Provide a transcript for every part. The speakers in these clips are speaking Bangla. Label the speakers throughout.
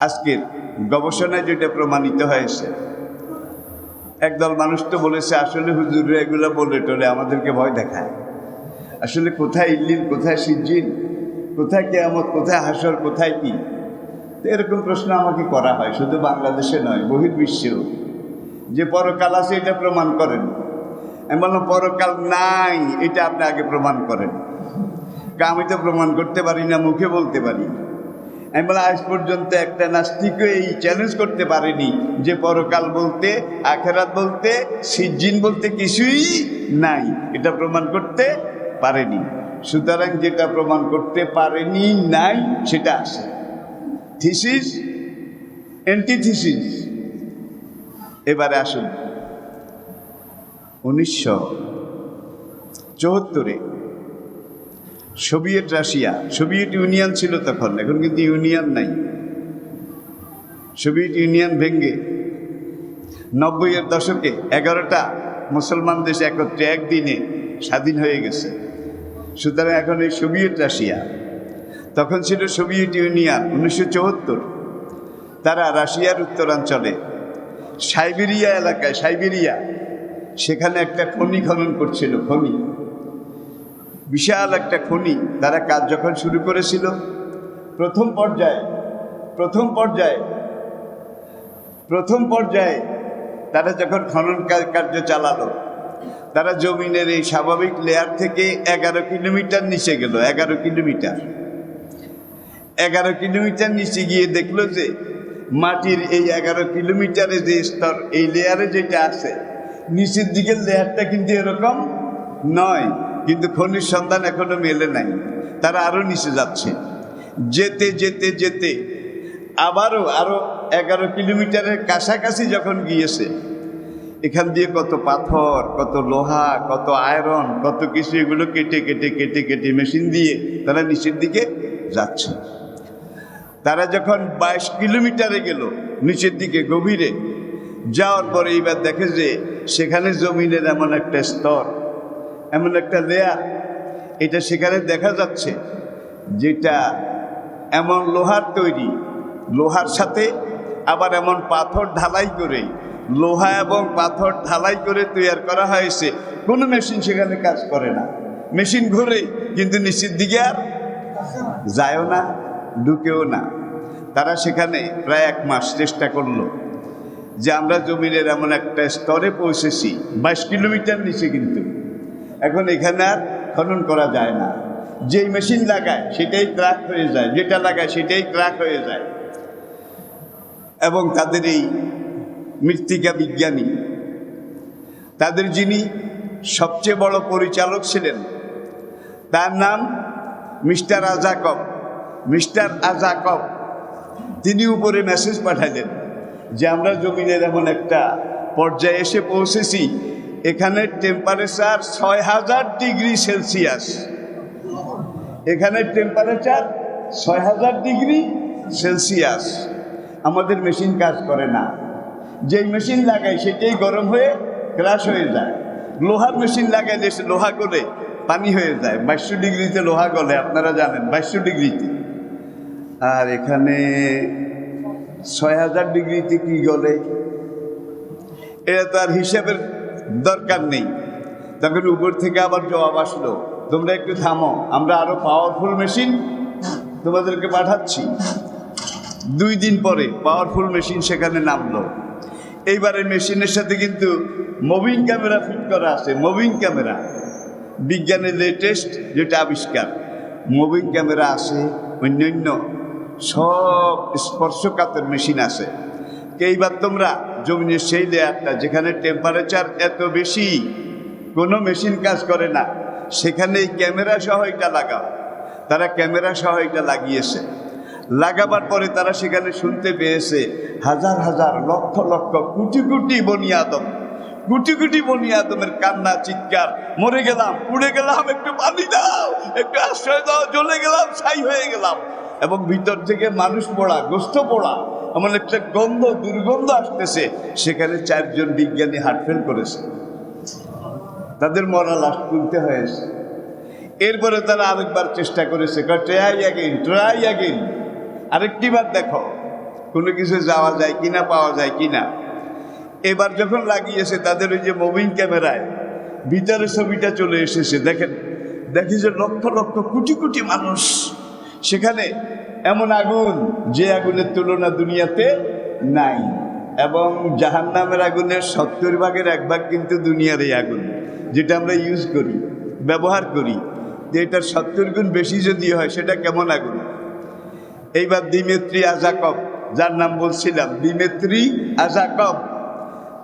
Speaker 1: আজকের গবেষণায় যেটা প্রমাণিত হয়েছে, একদল মানুষ তো বলেছে আসলে হুজুররা এগুলো বলে টলে আমাদেরকে ভয় দেখায়। আসলে কোথায় ইল্লিন, কোথায় সিজ্জিন, কোথায় কিয়ামত, কোথায় হাসর, কোথায় কি, তো এরকম প্রশ্ন আমাকে করা হয়। শুধু বাংলাদেশে নয়, বহির্বিশ্বেও। যে পরকাল আছে এটা প্রমাণ করেন। আমি বললাম পরকাল নাই, এটা আপনি আগে প্রমাণ করেন। আমি তো প্রমাণ করতে পারি না, মুখে বলতে পারি। আমি বললাম আজ পর্যন্ত একটা নাস্তিকও এই চ্যালেঞ্জ করতে পারেনি যে পরকাল বলতে, আখেরাত বলতে, সিজ্জিন বলতে কিছুই নাই, এটা প্রমাণ করতে পারেনি। সুতরাং যেটা প্রমাণ করতে পারেনি, নাই, সেটা আছে। Thesis, antithesis. এবারে আসুন, 1974-এ সোভিয়েত রাশিয়া, সোভিয়েত ইউনিয়ন ছিল তখন, এখন কিন্তু ইউনিয়ন নাই। সোভিয়েত ইউনিয়ন ভেঙে 90-এর দশকে 11টা মুসলমান দেশ একত্রে একদিনে স্বাধীন হয়ে গেছে। সুতরাং এখন এই সোভিয়েত রাশিয়া, তখন ছিল সোভিয়েত ইউনিয়ন। 1974 তারা রাশিয়ার উত্তরাঞ্চলে সাইবেরিয়া এলাকায়, সাইবেরিয়া, সেখানে একটা খনি খনন করছিল। খনি, বিশাল একটা খনি। তারা কাজ যখন শুরু করেছিল, প্রথম পর্যায়ে তারা যখন খনন কার্য চালালো, তারা জমিনের এই স্বাভাবিক লেয়ার থেকে 11 কিলোমিটার নিচে গেল। 11 কিলোমিটার নিচে গিয়ে দেখলো যে মাটির এই 11 কিলোমিটারে যে স্তর, এই লেয়ারে যেটা আছে, নিচের দিকের লেয়ারটা কিন্তু এরকম নয়। কিন্তু খনির সন্ধান এখনো মেলে নাই। তারা আরো নিচে যাচ্ছে। যেতে যেতে যেতে আরো 11 কিলোমিটারের কাছাকাছি যখন গিয়েছে, এখান দিয়ে কত পাথর, কত লোহা, কত আয়রন, কত কিছু, এগুলো কেটে কেটে কেটে কেটে মেশিন দিয়ে তারা নিচের দিকে যাচ্ছে। তারা যখন 22 কিলোমিটারে গেল নিচের দিকে গভীরে যাওয়ার পরে এইবার দেখে যে সেখানে জমিনের এমন একটা স্তর, এমন একটা লেয়ার, এটা সেখানে দেখা যাচ্ছে, যেটা এমন লোহার তৈরি, লোহার সাথে আবার এমন পাথর ঢালাই করে, লোহা এবং পাথর ঢালাই করে তৈরি করা হয়েছে। কোনো মেশিন সেখানে কাজ করে না। মেশিন ঘোরে কিন্তু নিচের দিকে আর যায়ও না, ঢুকেও না। তারা সেখানে প্রায় 1 মাস চেষ্টা করলো যে আমরা জমিনের এমন একটা স্তরে পৌঁছেছি, 22 কিলোমিটার নিচে, কিন্তু এখন এখানে আর খনন করা যায় না। যেই মেশিন লাগায় সেটাই ক্র্যাক হয়ে যায়, যেটা লাগায় সেটাই ক্র্যাক হয়ে যায়। এবং তাদের এই মৃত্তিকা বিজ্ঞানী, তাদের যিনি সবচেয়ে বড় পরিচালক ছিলেন, তার নাম মিস্টার আজাকভ। তিনি উপরে মেসেজ পাঠালেন যে আমরা জমিনের এমন একটা পর্যায়ে এসে পৌঁছেছি, এখানে টেম্পারেচার 6000 ডিগ্রি সেলসিয়াস। এখানে টেম্পারেচার 6000 ডিগ্রি সেলসিয়াস। আমাদের মেশিন কাজ করে না। যেই মেশিন লাগাই সেটাই গরম হয়ে ক্রাশ হয়ে যায়। লোহার মেশিন লাগাইলে সে লোহা গলে পানি হয়ে যায়। 2200 ডিগ্রিতে লোহা গলে, আপনারা জানেন, 2200 ডিগ্রিতে। আর এখানে 6000 ডিগ্রিতে কি গলে, এটা তো আর হিসাবের দরকার নেই। তখন উপর থেকে আবার জবাব আসলো, তোমরা একটু থামো, আমরা আরো পাওয়ারফুল মেশিন তোমাদেরকে পাঠাচ্ছি। 2 দিন পরে পাওয়ারফুল মেশিন সেখানে নামলো। এইবারের মেশিনের সাথে কিন্তু মুভিং ক্যামেরা ফিট করা আছে। মুভিং ক্যামেরা, বিজ্ঞানের লেটেস্ট যেটা আবিষ্কার, মুভিং ক্যামেরা আছে, অন্যান্য সব স্পর্শকাতর মেশিন আছে। এইবার তোমরা জমিনের সেই লেয়ারটা যেখানে টেম্পারেচার এত বেশি, কোনো মেশিন কাজ করে না, সেখানে এই ক্যামেরা সহ এটা লাগাও। তারা ক্যামেরা সহ এটা লাগিয়েছে। লাগাবার পরে তারা সেখানে শুনতে পেয়েছে হাজার হাজার, লক্ষ লক্ষ, কোটি কোটি বনি আদমের কান্না, চিৎকার, মরে গেলাম, পুড়ে গেলাম, একটু পানি দাও, একটু আশ্রয় দাও, জ্বলে গেলাম, ছাই হয়ে গেলাম। এবং ভিতর থেকে মানুষ পোড়া, গোস্ত পোড়া, এমন একটা গন্ধ, দুর্গন্ধ আসতেছে। সেখানে 4 জন বিজ্ঞানী হার্টফেল করেছে, তাদের মরা লাশ তুলতে হয়েছে। এরপরে তারা আরেকবার চেষ্টা করেছে, ট্রাই অ্যাগেইন, আরেকটি বার দেখো। কোনো কিছু যাওয়া যায় কিনা, পাওয়া যায় কিনা। এবার যখন লাগিয়েছে তাদের ওই যে মুভিং ক্যামেরায় ভিতরে ছবিটা চলে এসেছে, দেখেন, দেখি যে লক্ষ লক্ষ কোটি কোটি মানুষ সেখানে। এমন আগুন যে আগুনের তুলনা দুনিয়াতে নাই, এবং জাহান্নামের আগুনের 70%-1 কিন্তু দুনিয়ার এই আগুন যেটা আমরা ইউজ করি, ব্যবহার করি, যে এটার 70 গুণ বেশি যদি হয় সেটা কেমন আগুন। এইবার দিমেত্রি আজাকব, যার নাম বলছিলাম, দিমেত্রি আজাকব,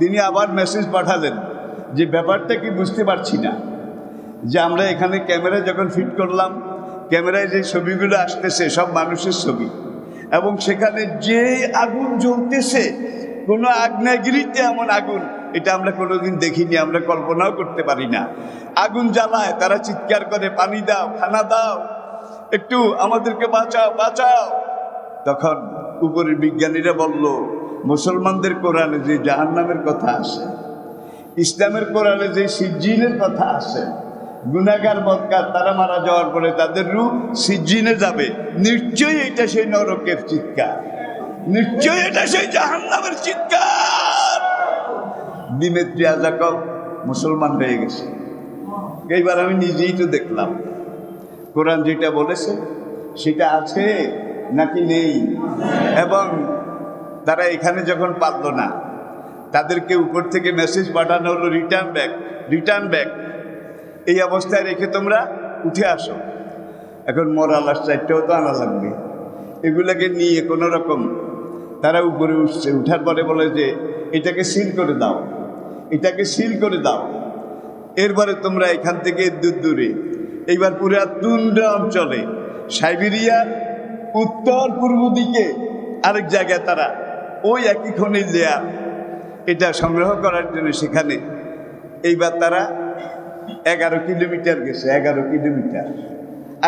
Speaker 1: তিনি আবার মেসেজ পাঠালেন যে ব্যাপারটা কি বুঝতে পারছি না, যে আমরা এখানে ক্যামেরা যখন ফিট করলাম, ক্যামেরায় যে ছবিগুলো আসতেছে সব মানুষের ছবি, এবং সেখানে যে আগুন জ্বলতেছে, কোনো আগ্নেয়গিরিতে এমন আগুন এটা আমরা কোনোদিন দেখিনি, আমরা কল্পনাও করতে পারি না। আগুন জ্বালায়, তারা চিৎকার করে, পানি দাও, খানা দাও, একটু আমাদেরকে বাঁচাও, বাঁচাও। তখন উপরের বিজ্ঞানীরা বলল, মুসলমানদের কোরআনে যে জাহান্নামের কথা আছে, ইসলামের কোরআনে যে সিজ্জিনের কথা আছে, গুনাহগার বদকার তারা মারা যাওয়ার পরে তাদের রূহ সিজ্জিনে যাবে, নিশ্চয়ই এটা সেই নরকের চিৎকার, নিশ্চয়ই এটা সেই জাহান্নামের চিৎকার। দিমেত্রি আজাকব মুসলমান হয়ে গেছে। এইবার আমি নিজেই তো দেখলাম কোরআন যেটা বলেছে সেটা আছে নাকি নেই। এবং তারা এখানে যখন পারল না, তাদেরকে উপর থেকে মেসেজ পাঠানো হলো, রিটার্ন ব্যাক, রিটার্ন ব্যাক, এই অবস্থায় রেখে তোমরা উঠে আসো। এখন মরাল চারটাও তো আনা লাগবে, এগুলাকে নিয়ে কোনো রকম তারা উপরে উঠছে। উঠার পরে বলে যে এটাকে সিল করে দাও, এটাকে সিল করে দাও, এরপরে তোমরা এখান থেকে দূর দূরে। এইবার পুরা তুন্ড্রা অঞ্চলে, সাইবেরিয়ার উত্তর পূর্ব দিকে আরেক জায়গায় তারা ওই একই খনিজ লেয়ার এটা সংগ্রহ করার জন্য সেখানে এইবার তারা 11 কিলোমিটার গেছে, 11 কিলোমিটার,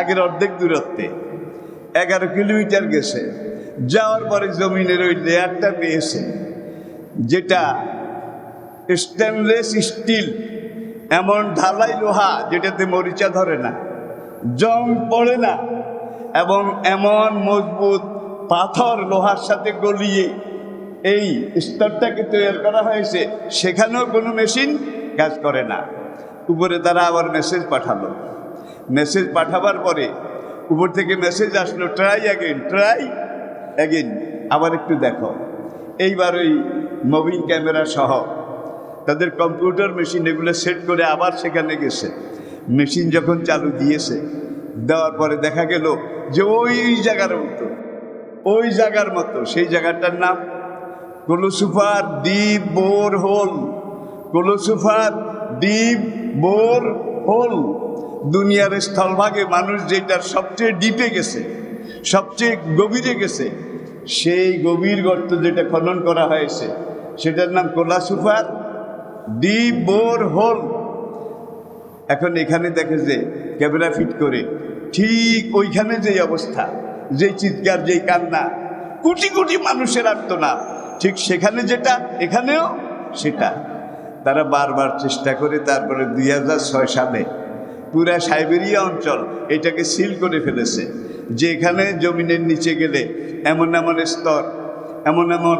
Speaker 1: আগের অর্ধেক দূরত্বে 11 কিলোমিটার গেছে। যাওয়ার পরে জমিনের ওই লেয়ারটা পেয়েছে, যেটা স্টেনলেস স্টিল, এমন ঢালাই লোহা যেটাতে মরিচা ধরে না, জং পড়ে না, এবং এমন মজবুত পাথর লোহার সাথে গলিয়ে এই স্তরটাকে তৈরি করা হয়েছে, সেখানেও কোনো মেশিন কাজ করে না। উপরে তারা আবার মেসেজ পাঠালো, মেসেজ পাঠাবার পরে উপর থেকে মেসেজ আসলো, ট্রাই অ্যাগেন, ট্রাই অ্যাগেন, আবার একটু দেখো। এইবার ওই মুভিং ক্যামেরা সহ তাদের কম্পিউটার মেশিন এগুলো সেট করে আবার সেখানে গেছে। মেশিন যখন চালু দিয়েছে, দেওয়ার পরে দেখা গেল যে ওই জায়গার মতো, ওই জায়গার মতো, সেই জায়গাটার নাম Kola super deep bore hole, Kola super deep bore hole. দুনিয়ার স্থলভাগে মানুষ যেটার সবচেয়ে ডিপে গেছে, সবচেয়ে গভীরে গেছে, সেই গভীর গর্ত যেটা খনন করা হয়েছে সেটার নাম কোলোসুফার ডিপ বোর হোল। এখন এখানে দেখে যে ক্যামেরা ফিট করে ঠিক ওইখানে যেই অবস্থা, যেই চিৎকার, যেই কান্না, কোটি কোটি মানুষের আর্তনাদ, ঠিক সেখানে যেটা এখানেও সেটা। তারা বারবার চেষ্টা করে তারপরে 2006 সালে পুরা সাইবেরিয়া অঞ্চল এটাকে সিল করে ফেলেছে, যে এখানে জমিনের নিচে গেলে এমন এমন স্তর, এমন এমন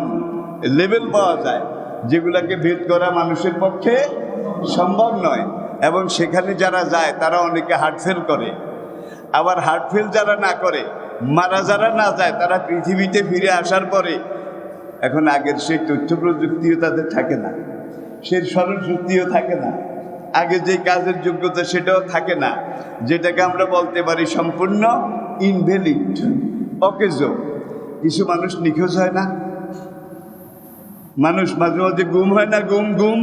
Speaker 1: লেভেল পাওয়া যায় যেগুলাকে ভেদ করা মানুষের পক্ষে সম্ভব নয়। এবং সেখানে যারা যায় তারা অনেকে হার্ট ফেল করে, আবার হার্ট ফেল যারা না করে, মারা যারা না যায়, তারা পৃথিবীতে ফিরে আসার পরে এখন আগের সেই তথ্য প্রযুক্তিও তাদের থাকে না, সেই স্মরণ শক্তিও থাকে না, আগে যে কাজের যোগ্যতা সেটাও থাকে না, যেটাকে আমরা বলতে পারি সম্পূর্ণ ইনভ্যালিড, অকেজো। কিছু মানুষ নিখোঁজ হয় না, মানুষ মাঝে মাঝে গুম হয় না, গুম,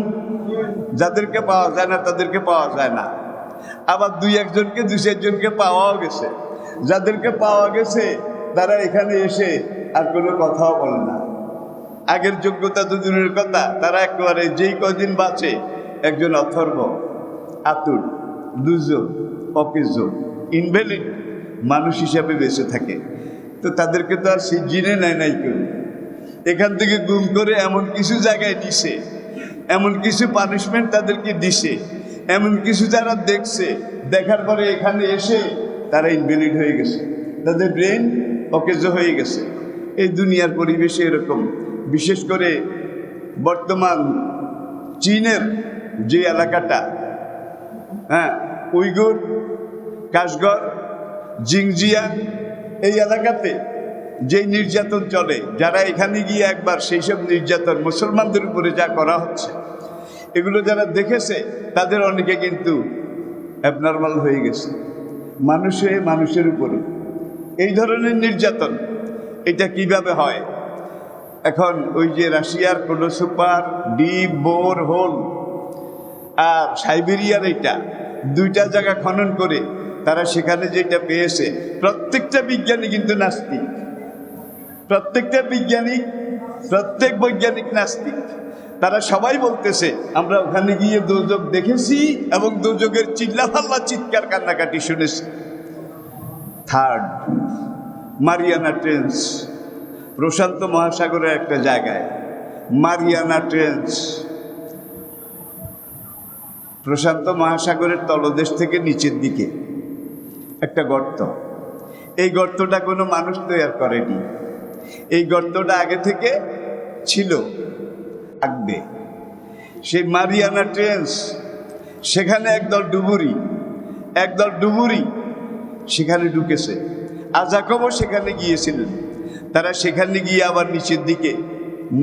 Speaker 1: যাদেরকে পাওয়া যায় না তাদেরকে পাওয়া যায় না। আবার 2-1জনকে 2-4জনকে পাওয়াও গেছে, যাদেরকে পাওয়া গেছে তারা এখানে এসে আর কোনো কথাও বলে না। আগের যোগ্যতা তো দূরের কথা, তারা একেবারে যেই কদিন বাঁচে, একজন অথর্ব, আতুর, লুজো, অকেজো, ইনভ্যালিড মানুষ হিসাবে বেঁচে থাকে। তো তাদেরকে তো আর সিজিনে নেয় নাই কেউ, এখান থেকে গুম করে এমন কিছু জায়গায় দিছে, এমন কিছু পানিশমেন্ট তাদেরকে দিছে, এমন কিছু যারা দেখছে, দেখার পরে এখানে এসে তারা ইনভ্যালিড হয়ে গেছে, তাদের ব্রেন অকেজো হয়ে গেছে। এই দুনিয়ার পরিবেশে এরকম। বিশেষ করে বর্তমান চীনের যে এলাকাটা, হ্যাঁ, উইগুর, কাশগর, জিংজিয়াং, এই এলাকাতে যেই নির্যাতন চলে, যারা এখানে গিয়ে একবার সেই সব নির্যাতন মুসলমানদের উপরে যা করা হচ্ছে, এগুলো যারা দেখেছে তাদের অনেকে কিন্তু অ্যাবনর্মাল হয়ে গেছে। মানুষে মানুষের উপরে এই ধরনের নির্যাতন, এটা কিভাবে হয়? এখন ওই যে রাশিয়ার কোনো সুপার ডিপ বোর হোল আর সাইবেরিয়ার এইটা দুইটা জায়গা খনন করে তারা সেখানে যেটা পেয়েছে, প্রত্যেকটা বিজ্ঞানী কিন্তু নাস্তিক, প্রত্যেক বৈজ্ঞানিক নাস্তিক। তারা সবাই বলতেছে আমরা ওখানে গিয়ে দোজক দেখেছি এবং দোজকের চিল্লাফাল্লা চিৎকার কান্নাকাটি শুনেছি। থার্ড, মারিয়ানা ট্রেঞ্চ, প্রশান্ত মহাসাগরের একটা জায়গায় মারিয়ানা ট্রেঞ্চ, প্রশান্ত মহাসাগরের তলদেশ থেকে নিচের দিকে একটা গর্ত। এই গর্তটা কোনো মানুষ তৈরি করেনি, এই গর্তটা আগে থেকে ছিল থাকবে। সেই মারিয়ানা ট্রেঞ্চ, সেখানে একদল ডুবুরি সেখানে ঢুকেছে। আজাকবও সেখানে গিয়েছিলেন। তারা সেখানে গিয়ে আবার নিচের দিকে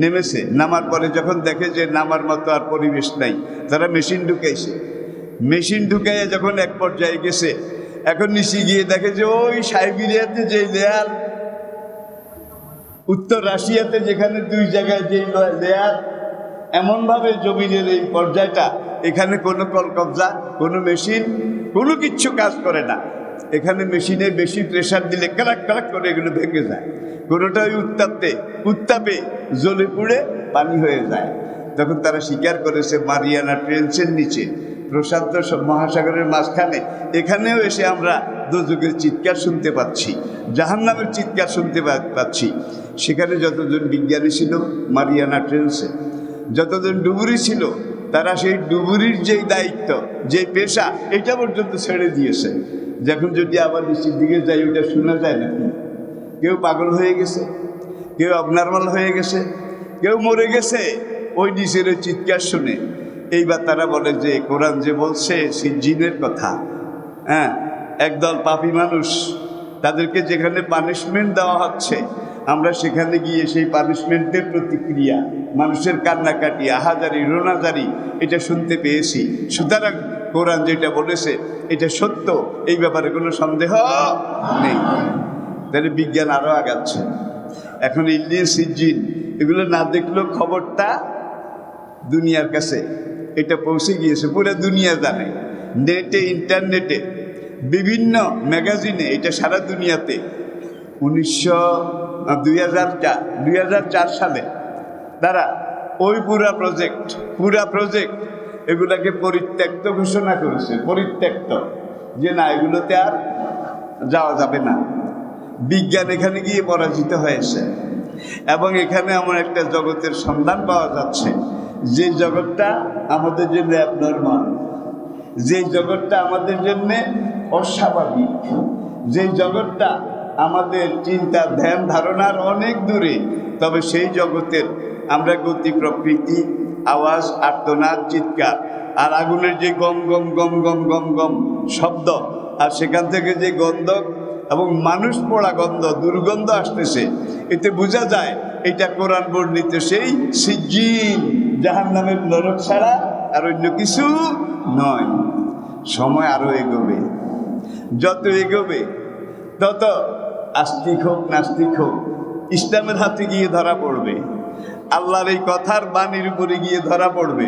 Speaker 1: নেমেছে। নামার পরে যখন দেখে যে নামার মতো আর পরিবেশ নাই, তারা মেশিন ঢুকাইছে। মেশিন ঢুকাইয়ে যখন এক পর্যায়ে গেছে, এখন নিচে গিয়ে দেখে যে ওই সাইবেরিয়াতে যে লেয়ার, উত্তর রাশিয়াতে যেখানে দুই জায়গায় যে লেয়ার, এমনভাবে জমিনের এই পর্যায়টা, এখানে কোনো কলকবজা, কোনো মেশিন, কোনো কিচ্ছু কাজ করে না। এখানে মেশিনে বেশি প্রেশার দিলে কারাক কারাক করে এগুলো ভেঙে যায়। কোনোটা ওই উত্তাপে জ্বলে পুড়ে পানি হয়ে যায়। তখন তারা স্বীকার করেছে মারিয়ানা ট্রেঞ্চের নিচে, প্রশান্ত মহাসাগরের মাঝখানে, এখানেও এসে আমরা দোজখের চিৎকার শুনতে পাচ্ছি, জাহান্নামের চিৎকার শুনতে পাচ্ছি। সেখানে যতজন বিজ্ঞানী ছিল মারিয়ানা ট্রেঞ্চে, যতজন ডুবুরি ছিল, তারা সেই ডুবুরির যেই দায়িত্ব, যে পেশা, এটা পর্যন্ত ছেড়ে দিয়েছে। যখন যদি আবার নিচের দিকে যাই, ওইটা শোনা যায় নাকি? কেউ পাগল হয়ে গেছে, কেউ অবনর্মাল হয়ে গেছে, কেউ মরে গেছে ওই নিচের ওই চিৎকার শুনে। এইবার তারা বলে যে কোরআন যে বলছে সিজ্জিনের কথা, হ্যাঁ, একদল পাপী মানুষ, তাদেরকে যেখানে পানিশমেন্ট দেওয়া হচ্ছে, আমরা সেখানে গিয়ে সেই পানিশমেন্টের প্রতিক্রিয়া, মানুষের কান্নাকাটি, আহাজারি, রোনাজারি, এটা শুনতে পেয়েছি। সুতরাং কোরআন যেটা বলেছে এটা সত্য, এই ব্যাপারে কোনো সন্দেহ নেই। তাহলে বিজ্ঞান আরও আগাচ্ছে। এখন ইলিয়াস, সিজ্জিন, এগুলো না দেখলেও খবরটা দুনিয়ার কাছে এটা পৌঁছে গিয়েছে, পুরো দুনিয়া জানে। নেটে, ইন্টারনেটে, বিভিন্ন ম্যাগাজিনে, এটা সারা দুনিয়াতে। 2004 সালে তারা ওই পুরা প্রজেক্ট এগুলাকে পরিত্যক্ত ঘোষণা করেছে, পরিত্যক্ত, যে না, এগুলোতে আর যাওয়া যাবে না। বিজ্ঞান এখানে গিয়ে পরাজিত হয়েছে এবং এখানে এমন একটা জগতের সন্ধান পাওয়া যাচ্ছে, যে জগৎটা আমাদের জন্য অ্যাবনর্মাল, যে জগৎটা আমাদের জন্য অস্বাভাবিক, যে জগৎটা আমাদের চিন্তা, ধ্যান, ধারণার অনেক দূরে। তবে সেই জগতের আমরা গতি, প্রকৃতি, আওয়াজ, আর্তনাদ, চিৎকার, আর আগুনের যে গম গম গম গম গম গম শব্দ, আর সেখান থেকে যে গন্ধ এবং মানুষ পোড়া গন্ধ, দুর্গন্ধ আসতেছে, এতে বোঝা যায় এটা কোরআন বর্ণিত সেই সিজ্জিন, জাহান্নামের নরক ছাড়া আর অন্য কিছু নয়। সময় আরো এগোবে, যত এগোবে তত আস্তিক হোক নাস্তিক হোক, ইসলামের হাতে গিয়ে ধরা পড়বে, আল্লাহর এই কথার বাণীর উপরে গিয়ে ধরা পড়বে।